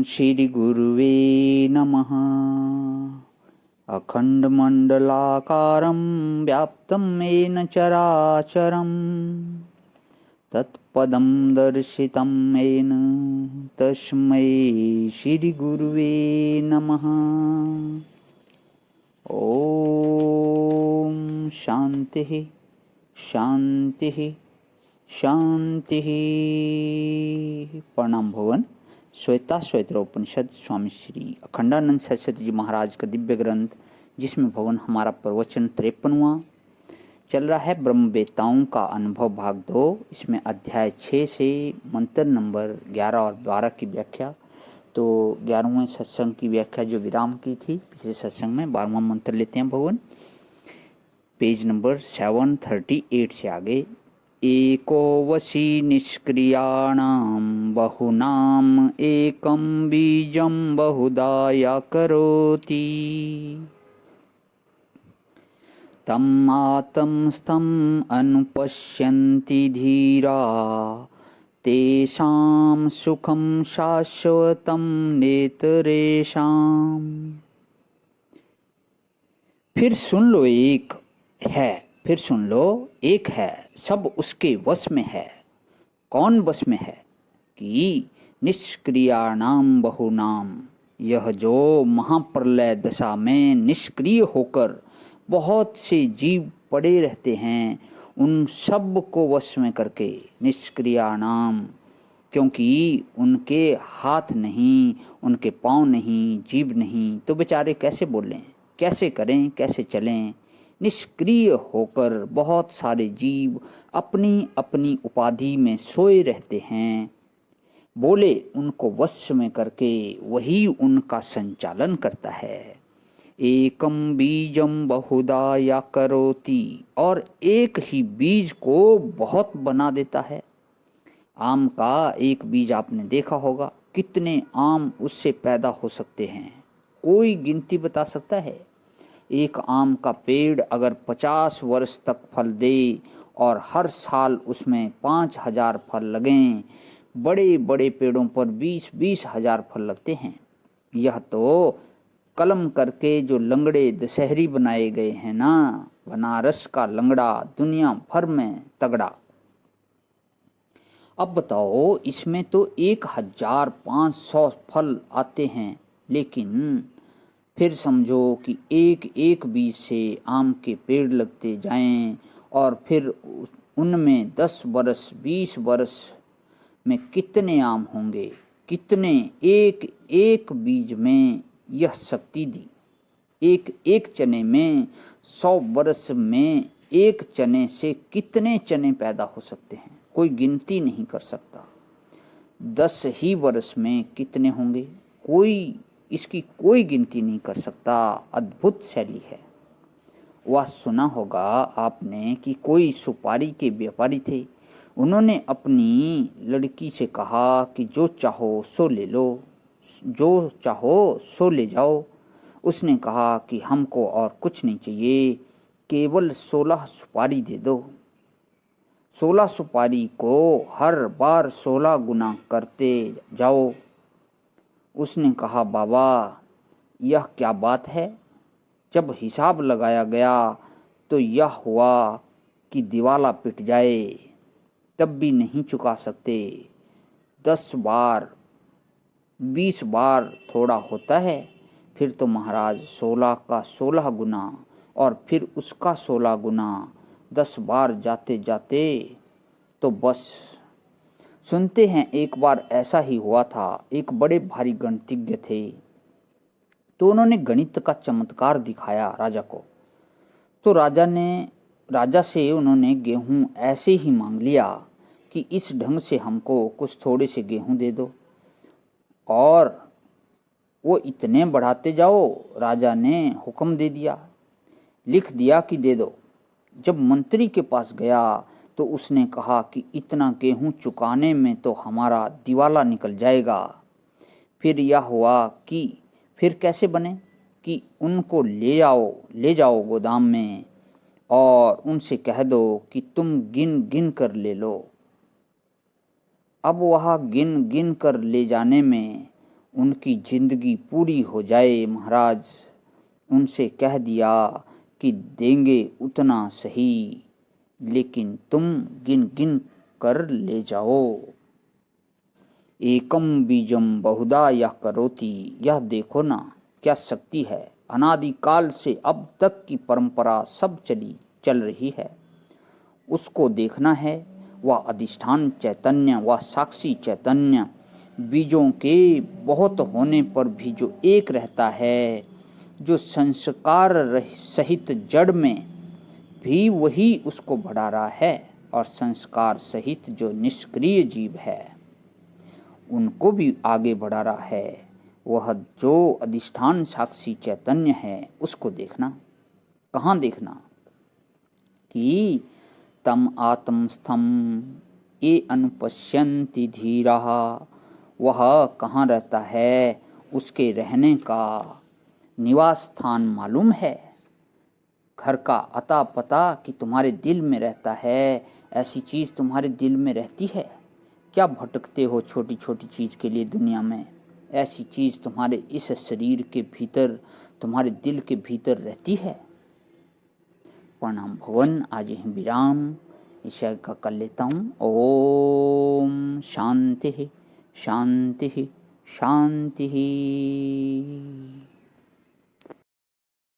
श्री गुरुवे नमः। अखण्डमण्डलाकारं व्याप्तं येन चराचरं तत्पदं दर्शितं येन तस्मै श्रीगुरुवे नमः। ॐ शान्तिः शान्तिः शान्तिः। प्रणाम भवन। श्वेता श्वेतरोपनिषद स्वामी श्री अखंडानंद सरस्वती जी महाराज का दिव्य ग्रंथ, जिसमें भवन हमारा प्रवचन 53वां चल रहा है। ब्रह्म वेताओं का अनुभव भाग 2। इसमें अध्याय 6 से मंत्र नंबर 11 और 12 की व्याख्या। तो 11वें सत्संग की व्याख्या जो विराम की थी पिछले सत्संग में, 12वां मंत्र लेते हैं भवन, पेज नंबर 738 से आगे। एको वशी निष्क्रियाणां बहुनाम एकं बीजं बहुधा या करोति तम् आत्मस्थम् अनुपश्यन्ति धीरा तेषां सुखं शाश्वतं नेतरेषाम्। फिर सुन लो, एक है, फिर सुन लो, एक है, सब उसके वश में है। कौन वश में है? कि निष्क्रियाणाम बहुनाम, यह जो महाप्रलय दशा में निष्क्रिय होकर बहुत से जीव पड़े रहते हैं, उन सब को वश में करके। निष्क्रियाणाम क्योंकि उनके हाथ नहीं, उनके पाँव नहीं, जीभ नहीं, तो बेचारे कैसे बोलें, कैसे करें, कैसे चलें। निष्क्रिय होकर बहुत सारे जीव अपनी अपनी उपाधि में सोए रहते हैं। बोले उनको वश में करके वही उनका संचालन करता है। एकम बीजम बहुधा या करोति, और एक ही बीज को बहुत बना देता है। आम का एक बीज आपने देखा होगा, कितने आम उससे पैदा हो सकते हैं, कोई गिनती बता सकता है? एक आम का पेड़ अगर 50 वर्ष तक फल दे और हर साल उसमें 5,000 फल लगें, बड़े बड़े पेड़ों पर 20-20 हजार फल लगते हैं। यह तो कलम करके जो लंगड़े दशहरी बनाए गए हैं ना, बनारस का लंगड़ा दुनिया भर में तगड़ा। अब बताओ, इसमें तो 1,500 फल आते हैं, लेकिन फिर समझो कि एक एक बीज से आम के पेड़ लगते जाएं और फिर उनमें 10 बरस 20 बरस में कितने आम होंगे, कितने। एक एक बीज में यह शक्ति दी। एक एक चने में 100 बरस में एक चने से कितने चने पैदा हो सकते हैं, कोई गिनती नहीं कर सकता। 10 ही वर्ष में कितने होंगे, कोई इसकी कोई गिनती नहीं कर सकता। अद्भुत शैली है। वह सुना होगा आपने कि कोई सुपारी के व्यापारी थे। उन्होंने अपनी लड़की से कहा कि जो चाहो सो ले लो, जो चाहो सो ले जाओ। उसने कहा कि हमको और कुछ नहीं चाहिए, केवल 16 सुपारी दे दो। 16 सुपारी को हर बार 16 गुना करते जाओ। उसने कहा, बाबा यह क्या बात है? जब हिसाब लगाया गया तो यह हुआ कि दिवाला पिट जाए, तब भी नहीं चुका सकते। 10 बार 20 बार थोड़ा होता है, फिर तो महाराज 16 का 16 गुना और फिर उसका 16 गुना, 10 बार जाते जाते तो बस। सुनते हैं एक बार ऐसा ही हुआ था। एक बड़े भारी गणितज्ञ थे, तो उन्होंने गणित का चमत्कार दिखाया राजा को। तो राजा से उन्होंने गेहूं ऐसे ही मांग लिया कि इस ढंग से हमको कुछ थोड़े से गेहूं दे दो, और वो इतने बढ़ाते जाओ। राजा ने हुक्म दे दिया, लिख दिया कि दे दो। जब मंत्री के पास गया तो उसने कहा कि इतना गेहूं चुकाने में तो हमारा दिवाला निकल जाएगा। फिर यह हुआ कि फिर कैसे बने कि उनको ले जाओ गोदाम में और उनसे कह दो कि तुम गिन गिन कर ले लो। अब वह गिन गिन कर ले जाने में उनकी जिंदगी पूरी हो जाए। महाराज उनसे कह दिया कि देंगे उतना सही, लेकिन तुम गिन गिन कर ले जाओ। एकम बीजम बहुधा यह करोति, यह देखो ना क्या शक्ति है। अनादिकाल से अब तक की परंपरा सब चल रही है, उसको देखना है। वह अधिष्ठान चैतन्य, वह साक्षी चैतन्य, बीजों के बहुत होने पर भी जो एक रहता है, जो संस्कार सहित जड़ में भी वही उसको बढ़ा रहा है, और संस्कार सहित जो निष्क्रिय जीव है उनको भी आगे बढ़ा रहा है। वह जो अधिष्ठान साक्षी चैतन्य है उसको देखना। कहाँ देखना? कि तम आत्मस्थम ये अनुपश्यन्ति धीराः, वह कहाँ रहता है, उसके रहने का निवास स्थान मालूम है, घर का अता पता कि तुम्हारे दिल में रहता है। ऐसी चीज़ तुम्हारे दिल में रहती है क्या? भटकते हो छोटी छोटी चीज़ के लिए दुनिया में। ऐसी चीज़ तुम्हारे इस शरीर के भीतर, तुम्हारे दिल के भीतर रहती है। प्रणाम भवन, आज यहीं विराम विषय का कर लेता हूँ। ओम शांति शांति शांति।